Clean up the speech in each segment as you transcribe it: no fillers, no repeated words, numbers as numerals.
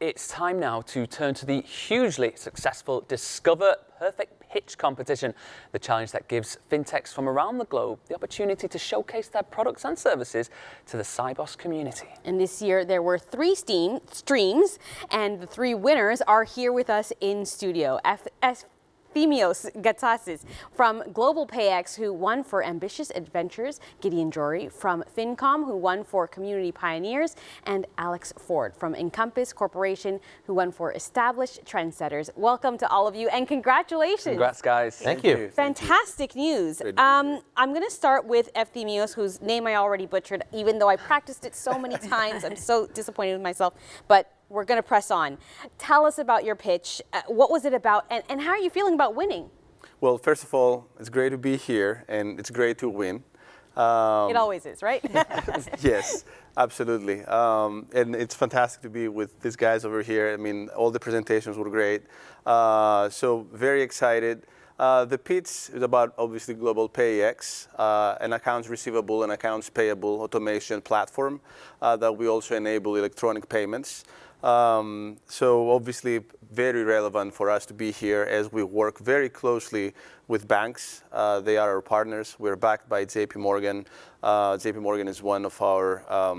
it's time now to turn to the hugely successful Discover Perfect Pitch competition, the challenge that gives fintechs from around the globe the opportunity to showcase their products and services to the Sibos community. And this year there were 3 streams, and the 3 winners are here with us in studio. Sibos Gatsasis from Global PayX, who won for Ambitious Adventures, Gideon Jory from FinCom, who won for Community Pioneers, and Alex Ford from Encompass Corporation, who won for Established Trendsetters. Welcome to all of you, and congratulations. Congrats, guys. Thank you. Fantastic news. I'm going to start with Sibos, whose name I already butchered, even though I practiced it so many times. I'm so disappointed with myself, but we're going to press on. Tell us about your pitch. What was it about, and how are you feeling about winning? Well, first of all, it's great to be here, and it's great to win. It always is, right? Yes, absolutely. And it's fantastic to be with these guys over here. I mean, all the presentations were great. So very excited. The pitch is about, obviously, Global PayX, an accounts receivable and accounts payable automation platform that we also enable electronic payments. So obviously very relevant for us to be here as we work very closely with banks. They are our partners. We're backed by JP Morgan. JP Morgan is one of our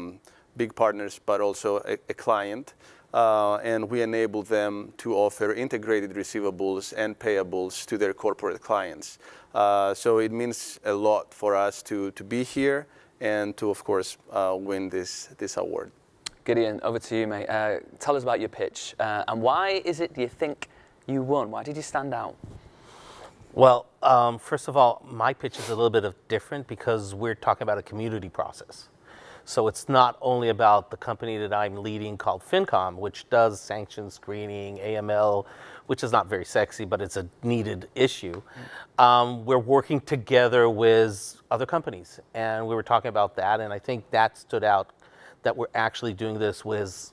big partners, but also a client. And we enable them to offer integrated receivables and payables to their corporate clients. So it means a lot for us to be here and to, of course, win this award. Gideon, over to you, mate. Tell us about your pitch, and why is it, do you think, you won? Why did you stand out? Well, first of all, my pitch is a little bit different because we're talking about a community process. So it's not only about the company that I'm leading called FinCom, which does sanction screening, AML, which is not very sexy, but it's a needed issue. We're working together with other companies, and we were talking about that, and I think that stood out, that we're actually doing this with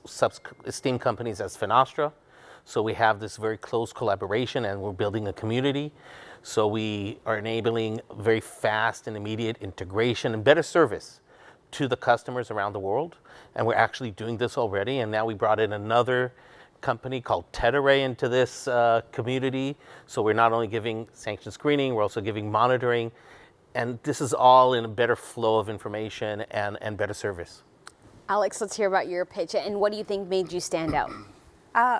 esteemed companies as Finastra. So we have this very close collaboration, and we're building a community. So we are enabling very fast and immediate integration and better service to the customers around the world. And we're actually doing this already. And now we brought in another company called Tetheray into this community. So we're not only giving sanction screening, we're also giving monitoring. And this is all in a better flow of information and better service. Alex, let's hear about your pitch, and what do you think made you stand out?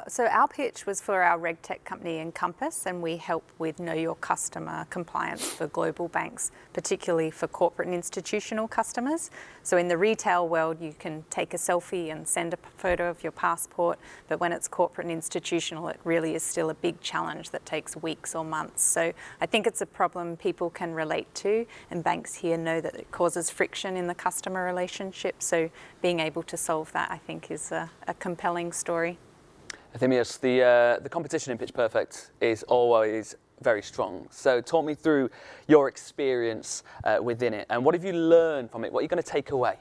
So our pitch was for our RegTech company Encompass, and we help with Know Your Customer compliance for global banks, particularly for corporate and institutional customers. So in the retail world, you can take a selfie and send a photo of your passport, but when it's corporate and institutional, it really is still a big challenge that takes weeks or months. So I think it's a problem people can relate to, and banks here know that it causes friction in the customer relationship. So being able to solve that, I think, is a compelling story. Sibos, the competition in Pitch Perfect is always very strong. So talk me through your experience within it, and what have you learned from it? What are you going to take away?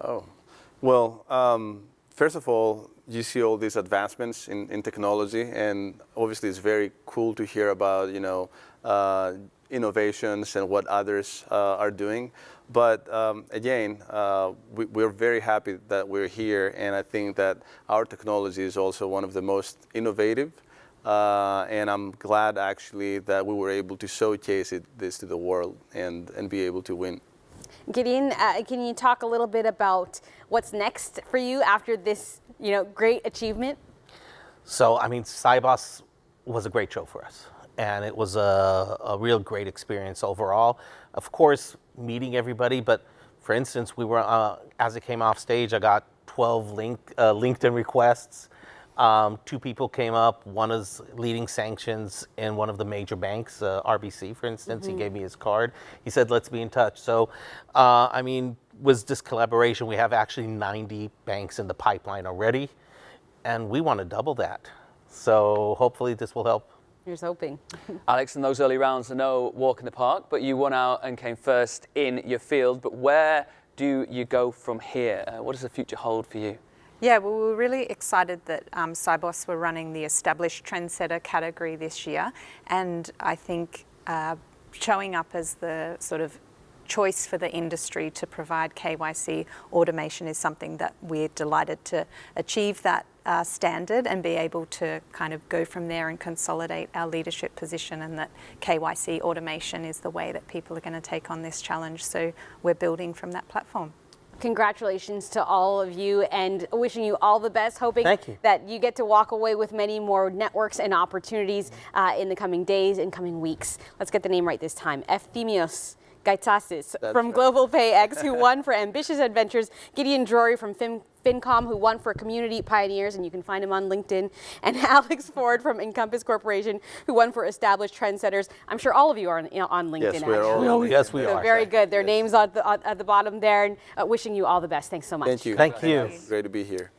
Oh, well, first of all, you see all these advancements in technology, and obviously it's very cool to hear about, innovations and what others are doing. But again, we're very happy that we're here, and I think that our technology is also one of the most innovative. And I'm glad actually that we were able to showcase this to the world and be able to win. Gideon, can you talk a little bit about what's next for you after this, great achievement? So, I mean, Sibos was a great show for us, and it was a real great experience overall. Of course, meeting everybody, but for instance, we were, as it came off stage, I got 12 LinkedIn requests. 2 people came up. One is leading sanctions in one of the major banks, RBC, for instance. He gave me his card. He said, let's be in touch. So, I mean, with this collaboration, we have actually 90 banks in the pipeline already, and we want to double that. So hopefully this will help. Here's hoping. Alex, in those early rounds, I know walk in the park, but you won out and came first in your field. But where do you go from here? What does the future hold for you? Yeah, well, we're really excited that Sibos were running the Established Trendsetter category this year, and I think showing up as the sort of choice for the industry to provide KYC automation is something that we're delighted to achieve that standard and be able to kind of go from there and consolidate our leadership position, and that KYC automation is the way that people are going to take on this challenge. So we're building from that platform. Congratulations to all of you, and wishing you all the best, hoping that you get to walk away with many more networks and opportunities in the coming days and coming weeks. Let's get the name right this time. Efthymios Gaitasis from Global PayX, who won for Ambitious Adventures, Gideon Drury from FinCom, who won for Community Pioneers, and you can find him on LinkedIn, and Alex Ford from Encompass Corporation, who won for Established Trendsetters. I'm sure all of you are on LinkedIn. Yes, we're all. Yes, we so are. Very good. Their names at the bottom there, and wishing you all the best. Thanks so much. Thank you. Thank you. Great to be here.